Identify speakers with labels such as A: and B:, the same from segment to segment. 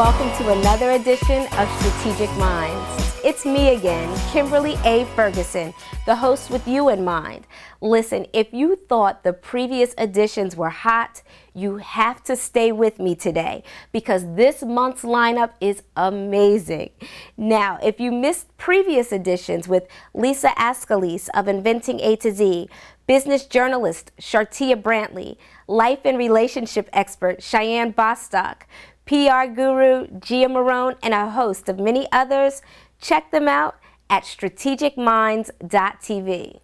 A: welcome to another edition of Strategic Minds. It's me again, Kimberly A. Ferguson, the host with you in mind. Listen, if you thought the previous editions were hot, you have to stay with me today because this month's lineup is amazing. Now, if you missed previous editions with Lisa Ascalise of Inventing A to Z, business journalist Shartia Brantley, life and relationship expert Cheyenne Bostock, PR guru Gia Marone, and a host of many others, check them out at strategicminds.tv.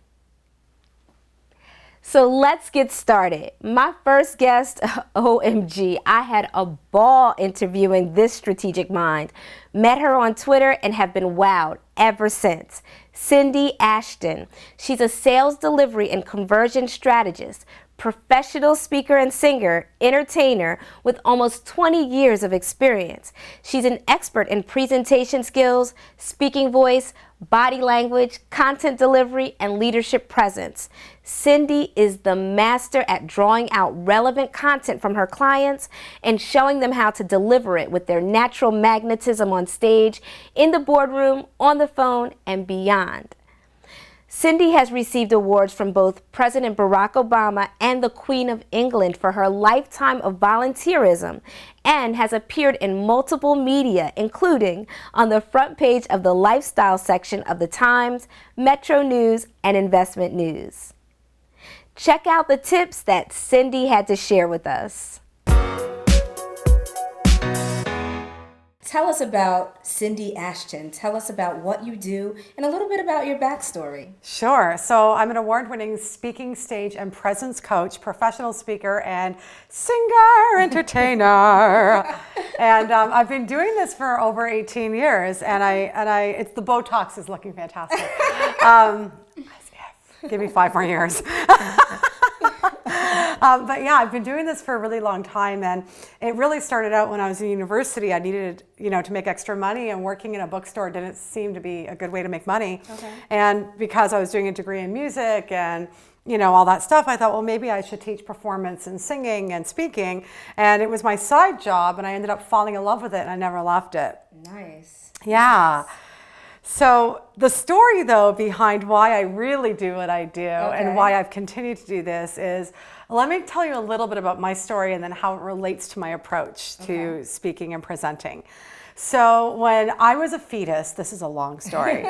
A: So let's get started. My first guest, OMG, I had a ball interviewing this strategic mind. Met her on Twitter and have been wowed ever since. Cindy Ashton. She's a sales delivery and conversion strategist, professional speaker and singer, entertainer with almost 20 years of experience. She's an expert in presentation skills, speaking voice, body language, content delivery, and leadership presence. Cindy is the master at drawing out relevant content from her clients and showing them how to deliver it with their natural magnetism on stage, in the boardroom, on the phone, and beyond. Cindy has received awards from both President Barack Obama and the Queen of England for her lifetime of volunteerism and has appeared in multiple media, including on the front page of the lifestyle section of the Times, Metro News, and Investment News. Check out the tips that Cindy had to share with us. Tell us about Cindy Ashton. Tell us about what you do and a little bit about your backstory.
B: Sure. So I'm an award-winning speaking, stage, and presence coach, professional speaker, and singer, entertainer. And I've been doing this for over 18 years, and it's the Botox is looking fantastic. Give me 5 more years. But yeah, I've been doing this for a really long time, and it really started out when I was in university. I needed, to make extra money, and working in a bookstore didn't seem to be a good way to make money. Okay. And because I was doing a degree in music and all that stuff, I thought, well, maybe I should teach performance and singing and speaking. And it was my side job, and I ended up falling in love with it, and I never left it.
A: Nice.
B: Yeah.
A: Nice.
B: So the story, though, behind why I really do what I do and why I've continued to do this is, let me tell you a little bit about my story and then how it relates to my approach to speaking and presenting. So when I was a fetus, this is a long story.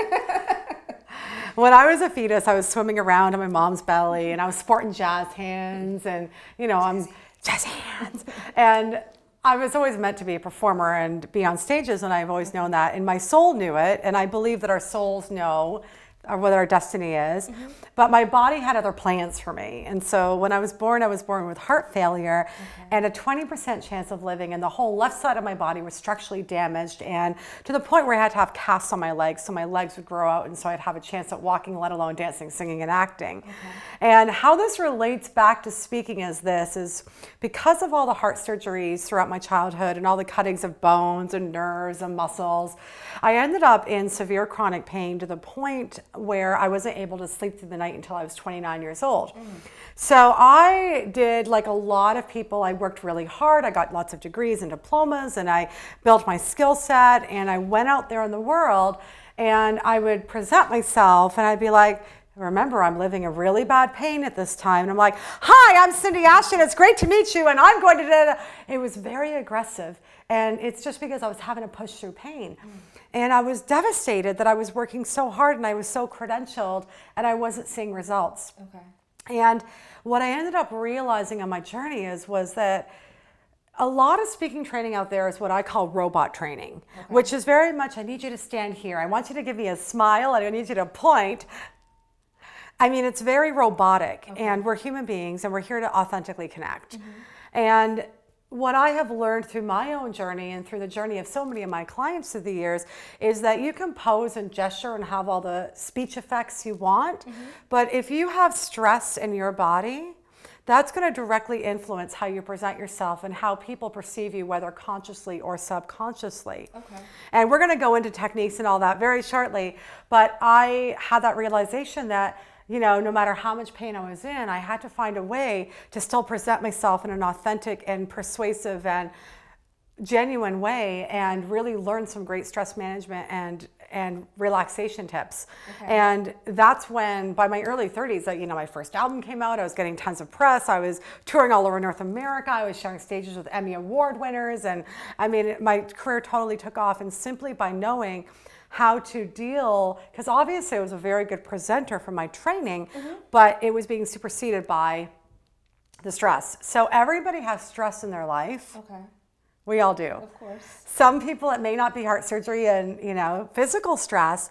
B: When I was a fetus, I was swimming around in my mom's belly, and I was sporting jazz hands, and jazz hands. And I was always meant to be a performer and be on stages, and I've always known that, and my soul knew it, and I believe that our souls know what our destiny is. Mm-hmm. But my body had other plans for me. And so when I was born with heart failure and a 20% chance of living, and the whole left side of my body was structurally damaged, and to the point where I had to have casts on my legs so my legs would grow out, and so I'd have a chance at walking, let alone dancing, singing, and acting. And how this relates back to speaking is because of all the heart surgeries throughout my childhood and all the cuttings of bones and nerves and muscles, I ended up in severe chronic pain to the point where I wasn't able to sleep through the night until I was 29 years old. So I did, like a lot of people, I worked really hard. I got lots of degrees and diplomas, and I built my skill set, and I went out there in the world, and I would present myself, and I'd be like, remember, I'm living a really bad pain at this time. And I'm like, hi, I'm Cindy Ashton. It's great to meet you. And I'm going to, it was very aggressive. And it's just because I was having to push through pain. And I was devastated that I was working so hard and I was so credentialed and I wasn't seeing results. And what I ended up realizing on my journey was that a lot of speaking training out there is what I call robot training, which is very much, I need you to stand here. I want you to give me a smile, and I need you to point. I mean, it's very robotic, and we're human beings, and we're here to authentically connect. And what I have learned through my own journey and through the journey of so many of my clients through the years is that you can pose and gesture and have all the speech effects you want, but if you have stress in your body, that's going to directly influence how you present yourself and how people perceive you, whether consciously or subconsciously. And we're going to go into techniques and all that very shortly, but I had that realization that no matter how much pain I was in, I had to find a way to still present myself in an authentic and persuasive and genuine way and really learned some great stress management and relaxation tips.
A: Okay.
B: And that's when, by my early 30s, my first album came out. I was getting tons of press. I was touring all over North America. I was sharing stages with Emmy Award winners. And I mean, my career totally took off. And simply by knowing how to deal, because obviously I was a very good presenter from my training, but it was being superseded by the stress. So everybody has stress in their life.
A: Okay.
B: We all do.
A: Of course.
B: Some people, it may not be heart surgery and, physical stress,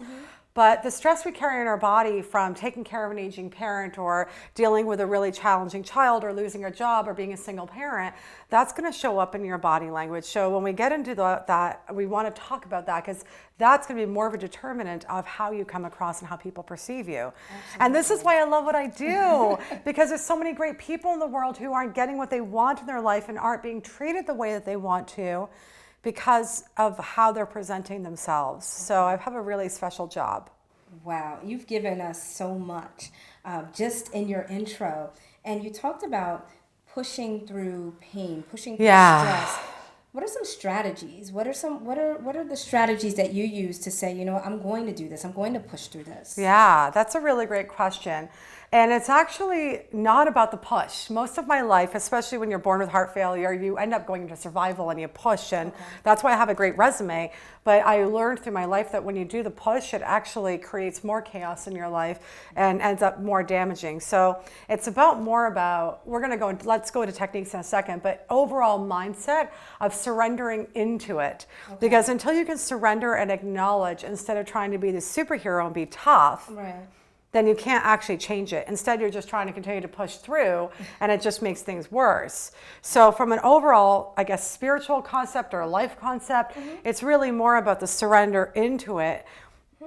B: but the stress we carry in our body from taking care of an aging parent or dealing with a really challenging child or losing a job or being a single parent, that's going to show up in your body language. So when we get into that, we want to talk about that because that's going to be more of a determinant of how you come across and how people perceive you. Absolutely. And this is why I love what I do, because there's so many great people in the world who aren't getting what they want in their life and aren't being treated the way that they want to because of how they're presenting themselves. So I have a really special job.
A: Wow, you've given us so much just in your intro. And you talked about pushing through pain, pushing through stress. What are some strategies? What are the strategies that you use to say, I'm going to do this, I'm going to push through this?
B: Yeah, that's a really great question. And it's actually not about the push. Most of my life, especially when you're born with heart failure, you end up going into survival and you push. And that's why I have a great resume. But I learned through my life that when you do the push, it actually creates more chaos in your life and ends up more damaging. So it's more about, let's go into techniques in a second, but overall mindset of surrendering into it. Okay. Because until you can surrender and acknowledge instead of trying to be the superhero and be tough,
A: right,
B: then you can't actually change it. Instead, you're just trying to continue to push through, and it just makes things worse. So from an overall, I guess, spiritual concept or a life concept, it's really more about the surrender into it,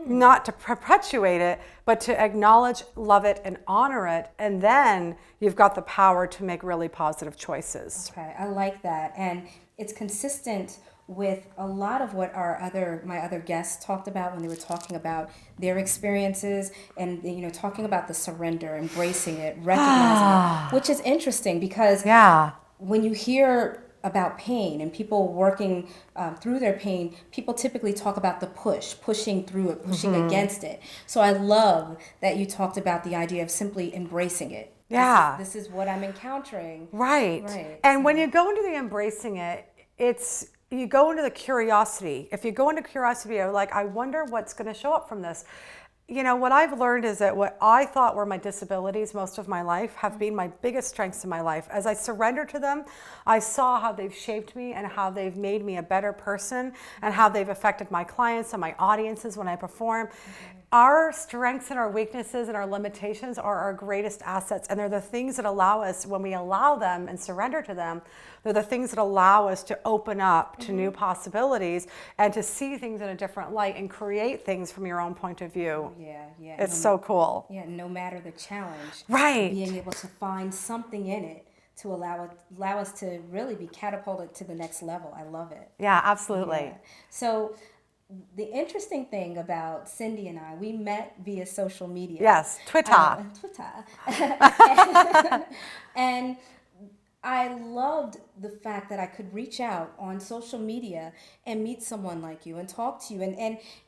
B: not to perpetuate it, but to acknowledge, love it, and honor it. And then you've got the power to make really positive choices.
A: Okay, I like that. And it's consistent with a lot of what my other guests talked about when they were talking about their experiences and talking about the surrender, embracing it, recognizing it, which is interesting because when you hear about pain and people working through their pain, people typically talk about the pushing through it, pushing against it. So I love that you talked about the idea of simply embracing it.
B: Yeah.
A: This is what I'm encountering.
B: Right. And when you go into the embracing it, you go into the curiosity. If you go into curiosity, you're like, I wonder what's going to show up from this. What I've learned is that what I thought were my disabilities most of my life have been my biggest strengths in my life. As I surrendered to them, I saw how they've shaped me and how they've made me a better person and how they've affected my clients and my audiences when I perform. Our strengths and our weaknesses and our limitations are our greatest assets, and they're the things that allow us, when we allow them and surrender to them, they're the things that allow us to open up to new possibilities and to see things in a different light and create things from your own point of view.
A: Yeah.
B: It's so cool.
A: Yeah, no matter the challenge.
B: Right.
A: Being able to find something in it to allow us to really be catapulted to the next level. I love it.
B: Yeah, absolutely. Yeah.
A: So the interesting thing about Cindy and I, we met via social media.
B: Yes, Twitter.
A: And I loved the fact that I could reach out on social media and meet someone like you and talk to you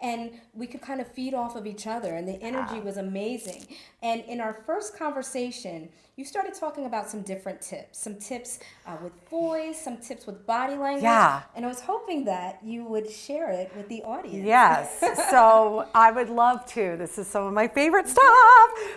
A: and we could kind of feed off of each other, and the energy was amazing. And in our first conversation, you started talking about some different tips, some tips with voice, some tips with body language.
B: Yeah.
A: And I was hoping that you would share it with the audience.
B: Yes. So I would love to. This is some of my favorite stuff.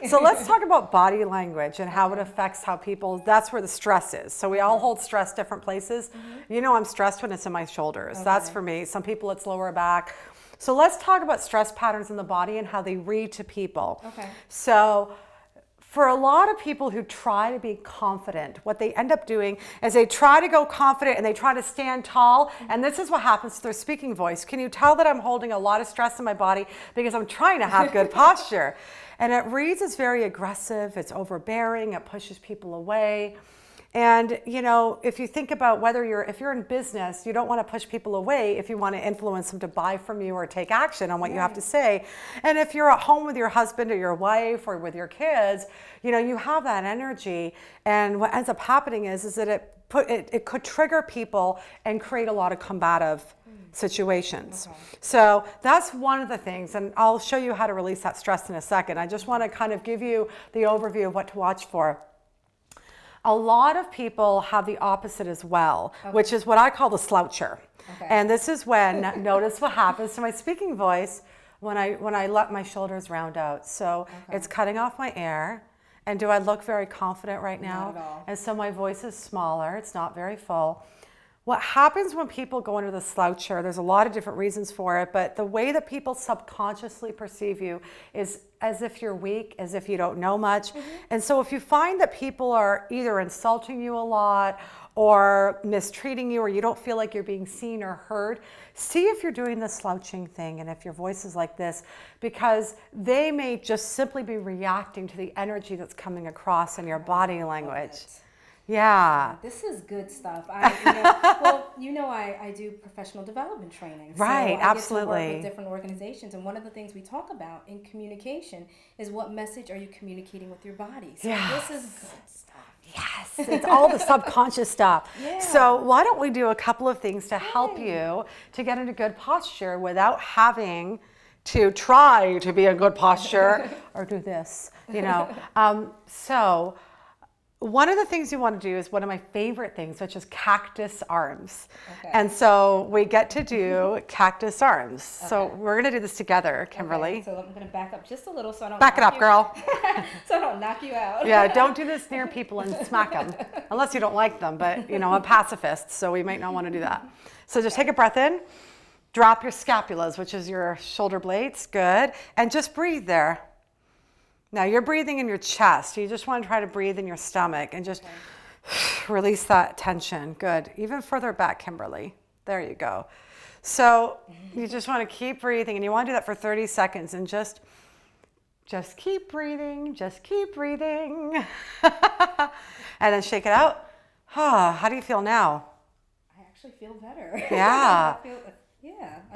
B: So let's talk about body language and how it affects how people, that's where the stress is. So we all hold stress different places. I'm stressed when it's in my shoulders. Okay. That's for me. Some people it's lower back. So let's talk about stress patterns in the body and how they read to people.
A: Okay.
B: So for a lot of people who try to be confident, what they end up doing is they try to go confident and they try to stand tall. And this is what happens to their speaking voice. Can you tell that I'm holding a lot of stress in my body because I'm trying to have good posture? And it reads as very aggressive, it's overbearing, it pushes people away. And, if you think about if you're in business, you don't want to push people away if you want to influence them to buy from you or take action on what you have to say. And if you're at home with your husband or your wife or with your kids, you have that energy. And what ends up happening is that it it could trigger people and create a lot of combative situations. So that's one of the things, and I'll show you how to release that stress in a second. I just want to kind of give you the overview of what to watch for. A lot of people have the opposite as well, which is what I call the sloucher. And this is when, notice what happens to my speaking voice when I let my shoulders round out. So it's cutting off my air. And do I look very confident right now?
A: Not at all.
B: And so my voice is smaller, it's not very full. What happens when people go into the sloucher, there's a lot of different reasons for it, but the way that people subconsciously perceive you is as if you're weak, as if you don't know much. And so if you find that people are either insulting you a lot or mistreating you, or you don't feel like you're being seen or heard, see if you're doing the slouching thing and if your voice is like this, because they may just simply be reacting to the energy that's coming across in your body language. Yeah.
A: This is good stuff. I do professional development training.
B: Right,
A: so I
B: absolutely.
A: Get to work with different organizations, and one of the things we talk about in communication is what message are you communicating with your body. So this is good stuff.
B: Yes, it's all the subconscious stuff.
A: Yeah.
B: So why don't we do a couple of things to help you to get into good posture without having to try to be in good posture or do this, So one of the things you want to do is one of my favorite things, which is cactus arms. And so we get to do cactus arms. So we're going to do this together, Kimberly.
A: So I'm going to back up just a little so I don't
B: back it up, girl.
A: so I don't knock you out.
B: Yeah, don't do this near people and smack them, unless you don't like them. But, I'm a pacifist, so we might not want to do that. So just take a breath in, drop your scapulas, which is your shoulder blades, good, and just breathe there. Now you're breathing in your chest. You just want to try to breathe in your stomach and just release that tension. Good. Even further back, Kimberly. There you go. So you just want to keep breathing, and you want to do that for 30 seconds and just keep breathing, just keep breathing. And then shake it out. How do you feel now?
A: I actually feel better.
B: Yeah.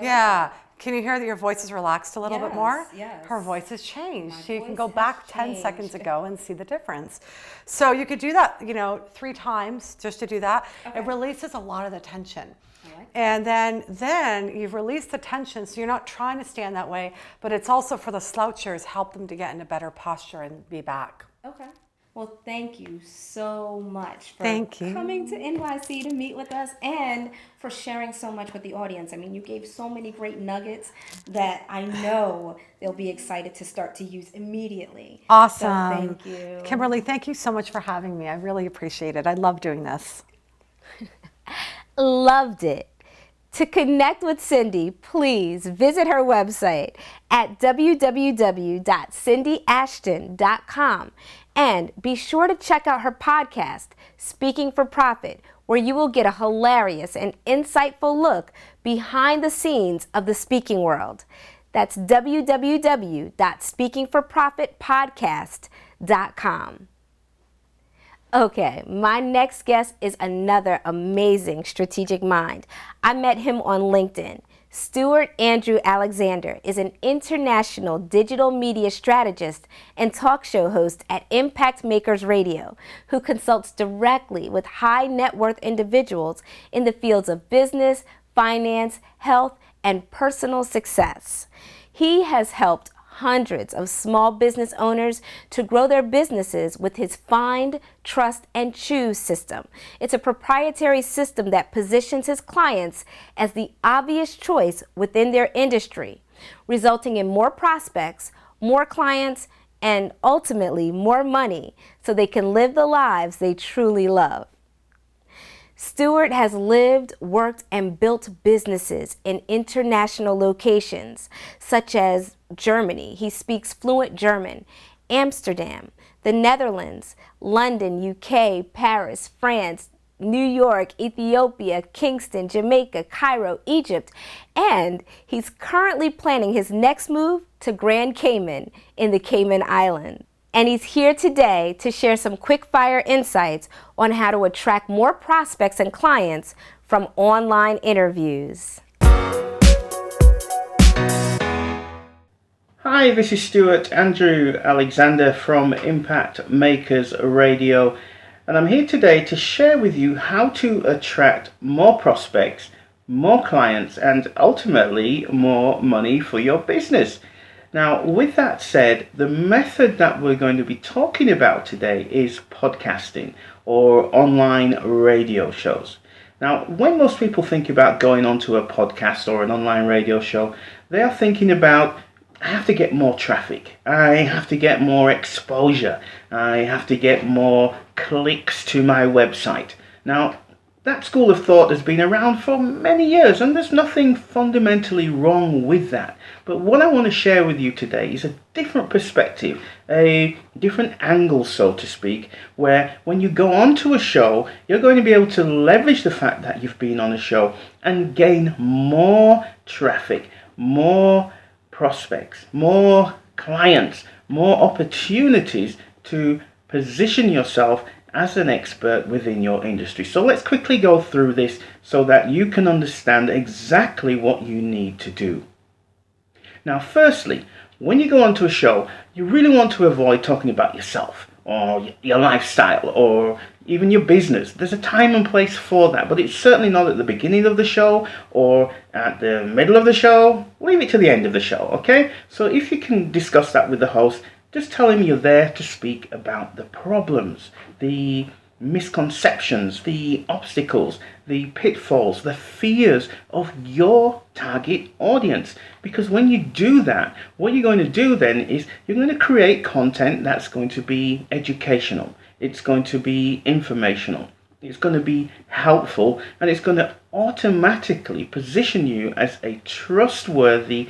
A: Yeah.
B: Can you hear that your voice is relaxed a little bit more?
A: Yes.
B: Her voice has changed.
A: My
B: So you can
A: voice
B: go
A: has
B: back 10
A: changed.
B: seconds ago and see the difference. So you could do that, 3 times just to do that. It releases a lot of the tension.
A: I like
B: And then you've released the tension, so you're not trying to stand that way, but it's also for the slouchers, help them to get into better posture and be back.
A: Okay. Well, thank you so much for
B: Thank you.
A: coming to NYC to meet with us and for sharing so much with the audience. I mean, you gave so many great nuggets that I know they'll be excited to start to use immediately.
B: Awesome.
A: So thank you.
B: Kimberly, thank you so much for having me. I really appreciate it. I love doing this.
A: Loved it. To connect with Cindy, please visit her website at www.cindyashton.com and be sure to check out her podcast, Speaking for Profit, where you will get a hilarious and insightful look behind the scenes of the speaking world. That's www.speakingforprofitpodcast.com. Okay, my next guest is another amazing strategic mind. I met him on LinkedIn. Stewart Alexander is an international digital media strategist and talk show host at Impact Makers Radio, who consults directly with high net worth individuals in the fields of business, finance, health, and personal success. He has helped hundreds of small business owners to grow their businesses with his Find, Trust, and Choose system. It's a proprietary system that positions his clients as the obvious choice within their industry, resulting in more prospects, more clients, and ultimately more money so they can live the lives they truly love. Stewart has lived, worked, and built businesses in international locations, such as Germany. He speaks fluent German, Amsterdam, the Netherlands, London, UK, Paris, France, New York, Ethiopia, Kingston, Jamaica, Cairo, Egypt, and he's currently planning his next move to Grand Cayman in the Cayman Islands. And he's here today to share some quick-fire insights on how to attract more prospects and clients from online interviews.
C: Hi, this is Stewart Alexander from Impact Makers Radio, and I'm here today to share with you how to attract more prospects, more clients, and ultimately more money for your business. Now, with that said, the method that we're going to be talking about today is podcasting or online radio shows. Now, when most people think about going onto a podcast or an online radio show, they are thinking about, I have to get more traffic, I have to get more exposure, I have to get more clicks to my website. Now, that school of thought has been around for many years, and there's nothing fundamentally wrong with that. But what I want to share with you today is a different perspective, a different angle, so to speak, where when you go onto a show, you're going to be able to leverage the fact that you've been on a show and gain more traffic, more prospects, more clients, more opportunities to position yourself as an expert within your industry. So let's quickly go through this so that you can understand exactly what you need to do. Now, firstly, when you go onto a show, you really want to avoid talking about yourself or your lifestyle or even your business. There's a time and place for that, but it's certainly not at the beginning of the show or at the middle of the show. Leave it to the end of the show, okay? So if you can discuss that with the host, just tell him you're there to speak about the problems, the misconceptions, the obstacles, the pitfalls, the fears of your target audience. Because when you do that, what you're going to do then is you're going to create content that's going to be educational, it's going to be informational, it's going to be helpful, and it's going to automatically position you as a trustworthy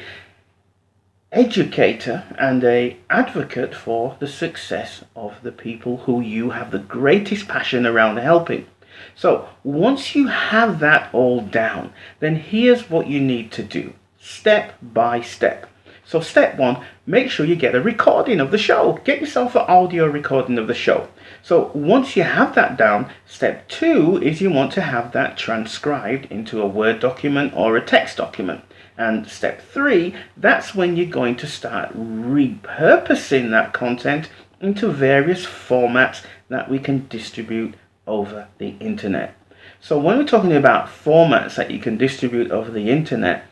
C: educator and a advocate for the success of the people who you have the greatest passion around helping. So once you have that all down, then here's what you need to do step by step. So step one, make sure you get a recording of the show. Get yourself an audio recording of the show. So once you have that down, step two is you want to have that transcribed into a Word document or a text document. And step three, that's when you're going to start repurposing that content into various formats that we can distribute over the internet. So when we're talking about formats that you can distribute over the internet,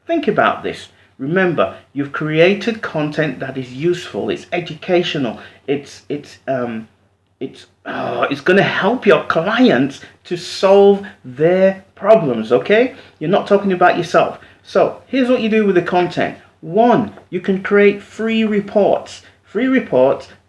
C: think about this. Remember, you've created content that is useful, it's educational, it's going to help your clients to solve their problems, okay? You're not talking about yourself. So here's what you do with the content. One, you can create free reports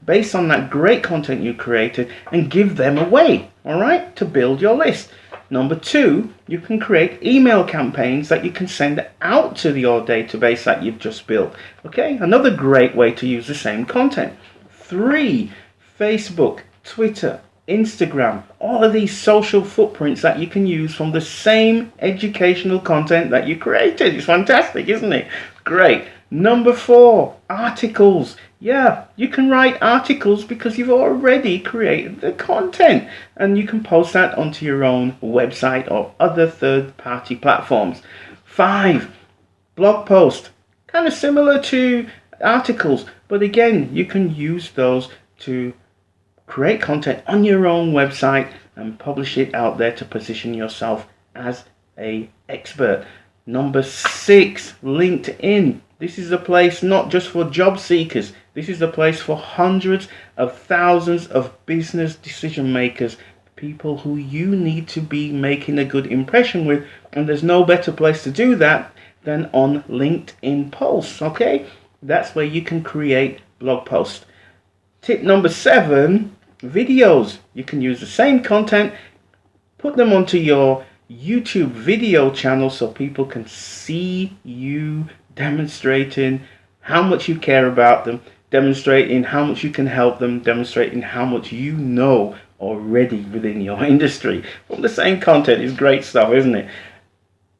C: based on that great content you created and give them away, all right, to build your list. Number two, you can create email campaigns that you can send out to your database that you've just built. Okay, another great way to use the same content. Three, Facebook, Twitter, Instagram, all of these social footprints that you can use from the same educational content that you created. It's fantastic, isn't it? Great. Number four, articles. Yeah, you can write articles because you've already created the content and you can post that onto your own website or other third-party platforms. Five, blog post. Kind of similar to articles, but again, you can use those to create content on your own website and publish it out there to position yourself as an expert. Number six, LinkedIn. This is a place not just for job seekers. This is a place for hundreds of thousands of business decision makers, people who you need to be making a good impression with. And there's no better place to do that than on LinkedIn posts, okay? That's where you can create blog posts. Tip number seven, videos. You can use the same content, put them onto your YouTube video channel so people can see you demonstrating how much you care about them, demonstrating how much you can help them, demonstrating how much you know already within your industry. From the same content is great stuff, isn't it?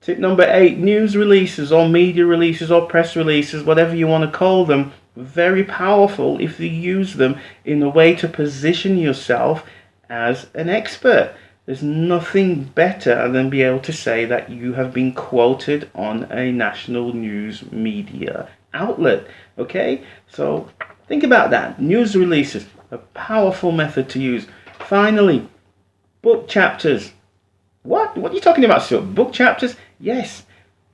C: Tip number eight, news releases or media releases or press releases, whatever you want to call them. Very powerful if you use them in a way to position yourself as an expert. There's nothing better than be able to say that you have been quoted on a national news media outlet. Okay, so think about that. News releases, a powerful method to use. finally, book chapters. What are you talking about, Stuart? Book chapters? Yes,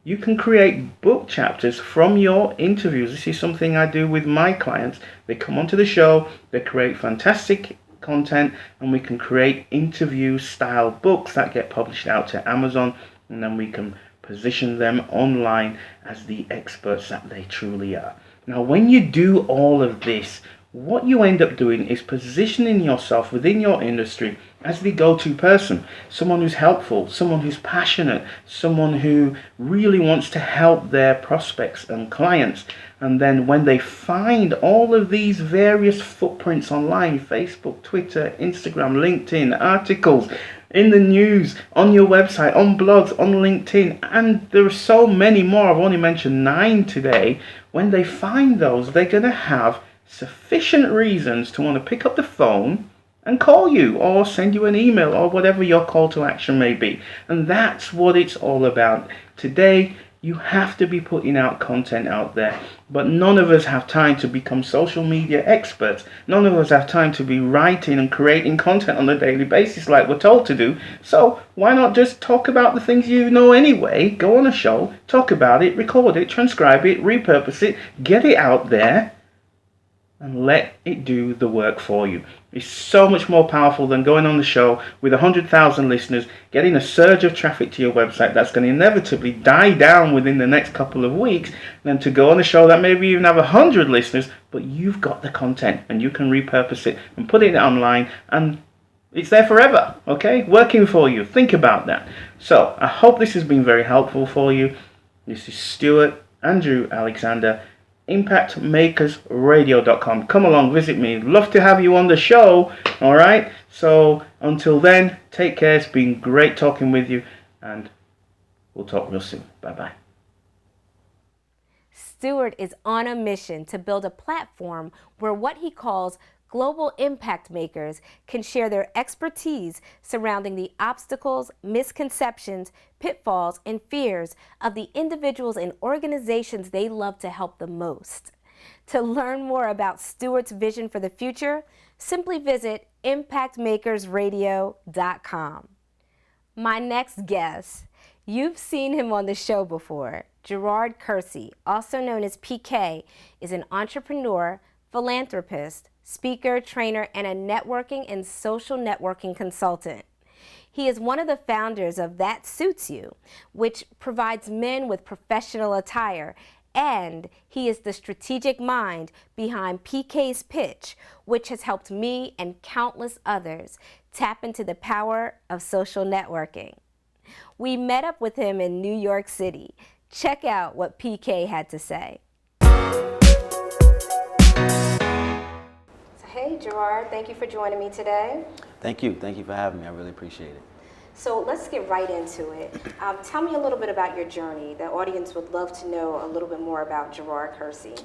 C: you can create book chapters from your interviews. This is something I do with my clients. They come onto the show, they create fantastic content, and we can create interview style books that get published out to Amazon, and then we can position them online as the experts that they truly are. Now, when you do all of this, what you end up doing is positioning yourself within your industry as the go-to person, someone who's helpful, someone who's passionate, someone who really wants to help their prospects and clients. And then when they find all of these various footprints online, Facebook, Twitter, Instagram, LinkedIn, articles, in the news, on your website, on blogs, on LinkedIn, and there are so many more, I've only mentioned 9 today. When they find those, they're going to have sufficient reasons to want to pick up the phone and call you or send you an email or whatever your call to action may be. And that's what it's all about. Today, you have to be putting out content out there, but none of us have time to become social media experts. None of us have time to be writing and creating content on a daily basis like we're told to do. So why not just talk about the things you know anyway? Go on a show, talk about it, record it, transcribe it, repurpose it, get it out there, and let it do the work for you. It's so much more powerful than going on the show with 100,000 listeners, getting a surge of traffic to your website that's going to inevitably die down within the next couple of weeks, than to go on a show that maybe even have 100 listeners, but you've got the content and you can repurpose it and put it online and it's there forever, okay? Working for you. Think about that. So I hope this has been very helpful for you. This is Stewart Andrew Alexander, impactmakersradio.com. Come along, visit me. Love to have you on the show. All right. So until then, take care. It's been great talking with you, and we'll talk real soon. Bye-bye.
A: Stewart is on a mission to build a platform where what he calls global impact makers can share their expertise surrounding the obstacles, misconceptions, pitfalls, and fears of the individuals and organizations they love to help the most. To learn more about Stewart's vision for the future, simply visit impactmakersradio.com. My next guest, you've seen him on the show before. Gerard Kersey, also known as PK, is an entrepreneur, philanthropist, speaker, trainer, and a networking and social networking consultant. He is one of the founders of That Suits You, which provides men with professional attire, and he is the strategic mind behind PK's Pitch, which has helped me and countless others tap into the power of social networking. We met up with him in New York City. Check out what PK had to say. Hey Gerard, thank you for joining me today.
D: Thank you for having me. I really appreciate it.
A: So let's get right into it. Tell me a little bit about your journey. The audience would love to know a little bit more about Gerard Kersey.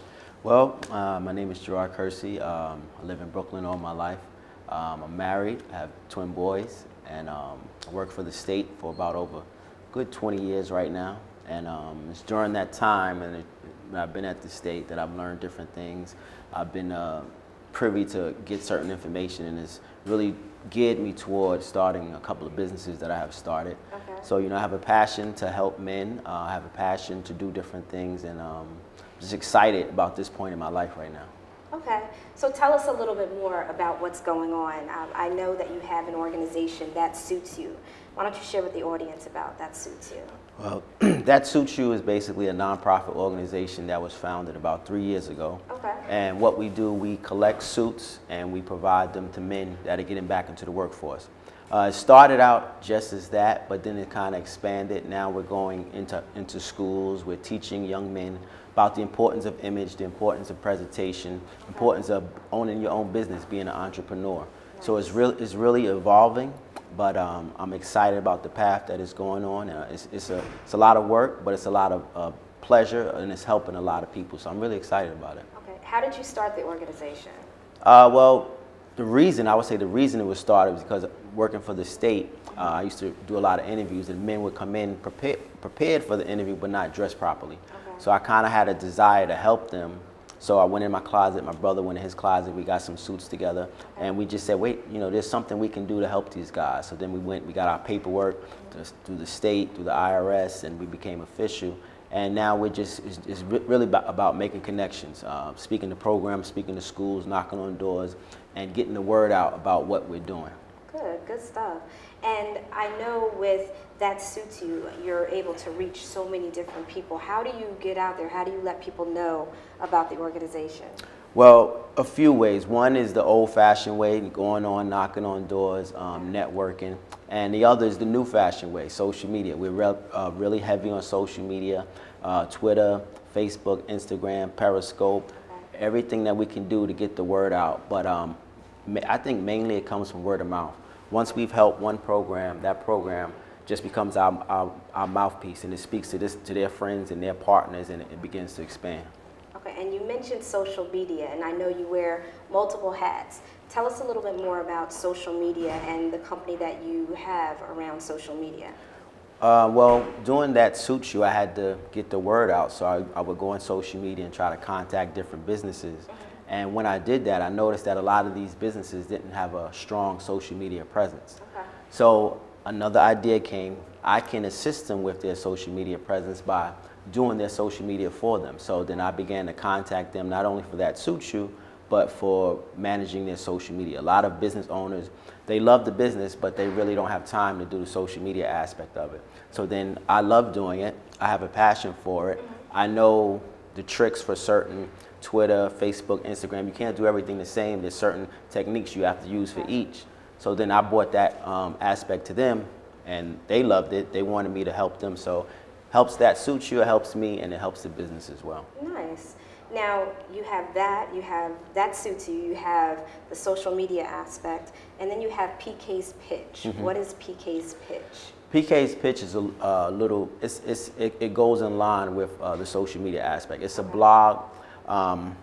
D: Well, my name is Gerard Kersey. I live in Brooklyn all my life. I'm married, I have twin boys, and I work for the state for about over a good 20 years right now. And it's during that time, and I've been at the state, that I've learned different things. I've been privy to get certain information, and it's really geared me towards starting a couple of businesses that I have started. Okay. So, I have a passion to help men. I have a passion to do different things, and I'm just excited about this point in my life right now.
A: Okay, so tell us a little bit more about what's going on. I know that you have an organization, That Suits You. Why don't you share with the audience about That Suits You?
D: Well, That Suits You is basically a nonprofit organization that was founded about 3 years ago. Okay. And what we do, we collect suits and we provide them to men that are getting back into the workforce. It started out just as that, but then it kind of expanded. Now we're going into schools. We're teaching young men about the importance of image, the importance of presentation, importance of owning your own business, being an entrepreneur. Nice. So it's really evolving. But I'm excited about the path that is going on. It's a lot of work, but it's a lot of pleasure, and it's helping a lot of people. So I'm really excited about it.
A: Okay. How did you start the organization?
D: Well, the reason it was started was because working for the state, I used to do a lot of interviews, and men would come in prepared for the interview, but not dressed properly. Okay. So I kind of had a desire to help them So I went in my closet, my brother went in his closet, we got some suits together, and we just said, wait, you know, there's something we can do to help these guys. So then we got our paperwork through the state, through the IRS, and we became official. And now we're just, it's really about making connections, speaking to programs, speaking to schools, knocking on doors, and getting the word out about what we're doing.
A: Good stuff. And I know with That Suits You, you're able to reach so many different people. How do you get out there? How do you let people know about the organization?
D: Well, a few ways. One is the old-fashioned way, going on, knocking on doors, networking. And the other is the new-fashioned way, social media. We're really heavy on social media, Twitter, Facebook, Instagram, Periscope, everything that we can do to get the word out. But I think mainly it comes from word of mouth. Once we've helped one program, that program just becomes our mouthpiece, and it speaks to their friends and their partners, and it begins to expand.
A: Okay, and you mentioned social media, and I know you wear multiple hats. Tell us a little bit more about social media and the company that you have around social media.
D: Well, doing That Suits You, I had to get the word out, so I would go on social media and try to contact different businesses. And when I did that, I noticed that a lot of these businesses didn't have a strong social media presence.
A: Okay.
D: So another idea came. I can assist them with their social media presence by doing their social media for them. So then I began to contact them not only for That Suits You, but for managing their social media. A lot of business owners, they love the business, but they really don't have time to do the social media aspect of it. So then I love doing it. I have a passion for it. I know the tricks for certain Twitter, Facebook, Instagram. You can't do everything the same. There's certain techniques you have to use for each. So then I brought that aspect to them, and they loved it. They wanted me to help them. So helps That Suits You, it helps me, and it helps the business as well.
A: Nice. Now, you have That Suits You, you have the social media aspect, and then you have PK's Pitch. What is PK's Pitch?
D: PK's Pitch is a little, it goes in line with the social media aspect. It's a blog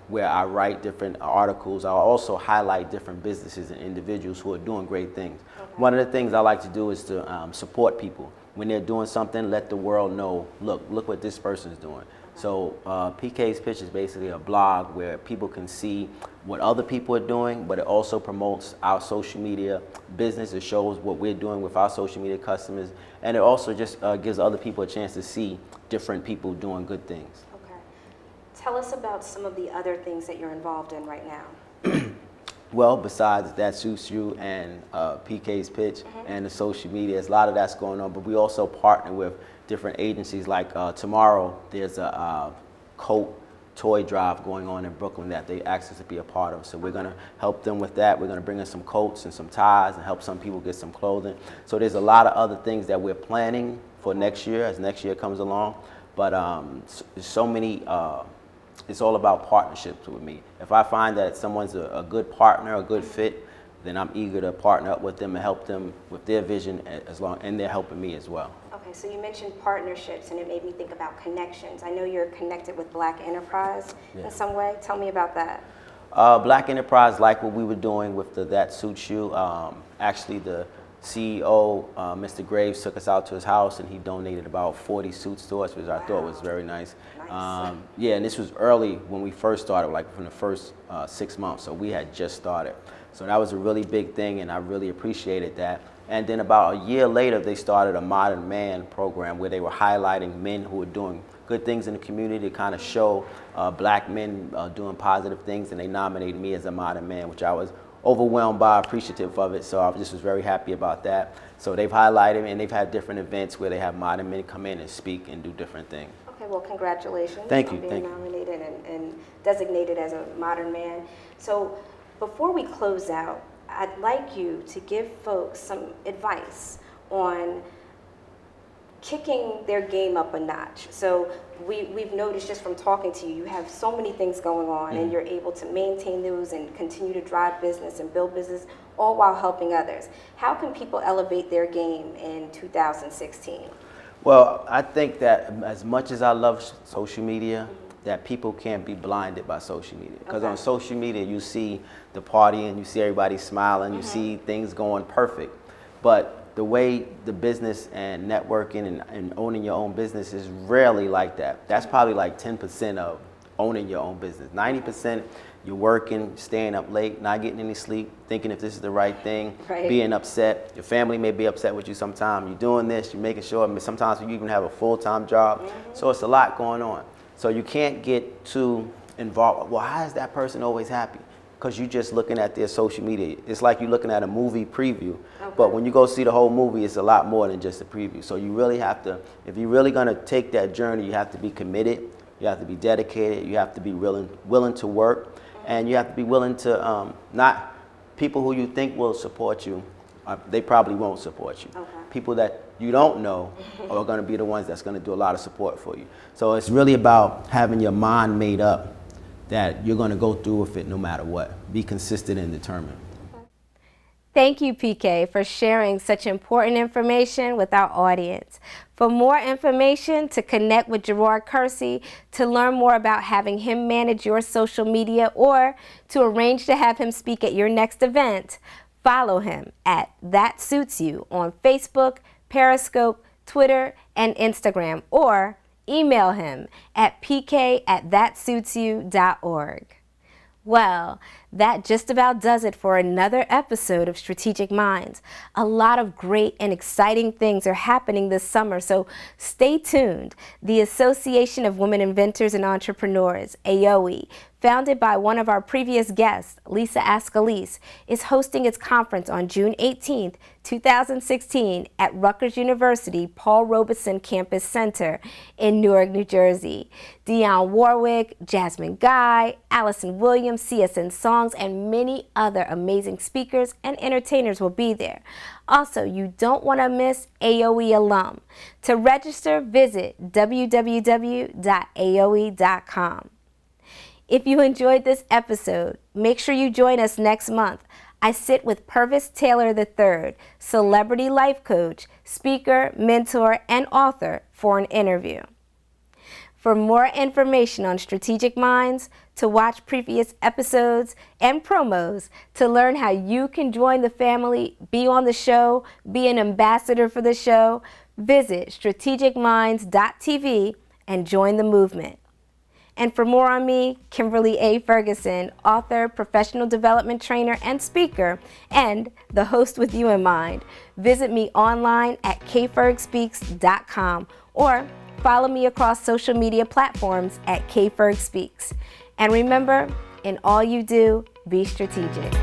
D: where I write different articles. I'll also highlight different businesses and individuals who are doing great things. Okay. One of the things I like to do is to support people. When they're doing something, let the world know, look what this person is doing. So PK's Pitch is basically a blog where people can see what other people are doing, but it also promotes our social media business. It shows what we're doing with our social media customers, and it also just gives other people a chance to see different people doing good things.
A: Okay. Tell us about some of the other things that you're involved in right now.
D: Well, besides That Suits You and PK's Pitch and the social media, there's a lot of that's going on, but we also partner with different agencies. Like tomorrow, there's a coat toy drive going on in Brooklyn that they asked us to be a part of. So we're going to help them with that. We're going to bring in some coats and some ties and help some people get some clothing. So there's a lot of other things that we're planning for next year as next year comes along. But there's so many, it's all about partnerships with me. If I find that someone's a good partner, a good fit, then I'm eager to partner up with them and help them with their vision and they're helping me as well.
A: Okay, so you mentioned partnerships, and it made me think about connections. I know you're connected with Black Enterprise in some way. Tell me about that.
D: Black Enterprise, like what we were doing with the That Suits You. Actually, the CEO, Mr. Graves, took us out to his house, and he donated about 40 suits to us, which I thought was very nice. Yeah, and this was early when we first started, like from the first 6 months, so we had just started. So that was a really big thing, and I really appreciated that. And then about a year later, they started a Modern Man program where they were highlighting men who were doing good things in the community to kind of show Black men doing positive things, and they nominated me as a Modern Man, which I was overwhelmed by, appreciative of it, so I just was very happy about that. So they've highlighted me, and they've had different events where they have modern men come in and speak and do different things.
A: Okay, well, congratulations
D: Thank you.
A: on being nominated and designated as a Modern Man. So before we close out, I'd like you to give folks some advice on kicking their game up a notch. So we've noticed just from talking to you, you have so many things going on, and you're able to maintain those and continue to drive business and build business, all while helping others. How can people elevate their game in 2016?
D: Well, I think that as much as I love social media, that people can't be blinded by social media. Because on social media, you see the partying, you see everybody smiling, you see things going perfect. But the way the business and networking and owning your own business is rarely like that. That's probably like 10% of owning your own business. 90% you're working, staying up late, not getting any sleep, thinking if this is the right thing, being upset. Your family may be upset with you sometimes. You're doing this, you're making sure. I mean, sometimes you even have a full-time job. So it's a lot going on. So you can't get too involved. Well, how is that person always happy? Because you're just looking at their social media. It's like you're looking at a movie preview. But when you go see the whole movie, it's a lot more than just a preview. So you really have to, if you're really going to take that journey, you have to be committed. You have to be dedicated. You have to be willing to work. And you have to be willing to, not people who you think will support you, they probably won't support you. People that you don't know are going to be the ones that's going to do a lot of support for you. So it's really about having your mind made up that you're going to go through with it no matter what. Be consistent and determined.
A: Thank you, PK, for sharing such important information with our audience. For more information, to connect with Gerard Kersey, to learn more about having him manage your social media, or to arrange to have him speak at your next event, follow him at That Suits You on Facebook, Periscope, Twitter, and Instagram, or email him at pk@thatsuitsyou.org. Well, that just about does it for another episode of Strategic Minds. A lot of great and exciting things are happening this summer, so stay tuned. The Association of Women Inventors and Entrepreneurs, AOE, founded by one of our previous guests, Lisa Ascalise, is hosting its conference on June 18th, 2016 at Rutgers University Paul Robeson Campus Center in Newark, New Jersey. Dionne Warwick, Jasmine Guy, Allison Williams, CSN Songs, and many other amazing speakers and entertainers will be there. Also, you don't want to miss AOE alum. To register, visit www.aoe.com. If you enjoyed this episode, make sure you join us next month. I sit with Purvis Taylor III, celebrity life coach, speaker, mentor, and author, for an interview. For more information on Strategic Minds, to watch previous episodes and promos, to learn how you can join the family, be on the show, be an ambassador for the show, visit strategicminds.tv and join the movement. And for more on me, Kimberly A. Ferguson, author, professional development trainer, and speaker, and the host with you in mind, visit me online at kfergspeaks.com or follow me across social media platforms at kfergspeaks. And remember, in all you do, be strategic.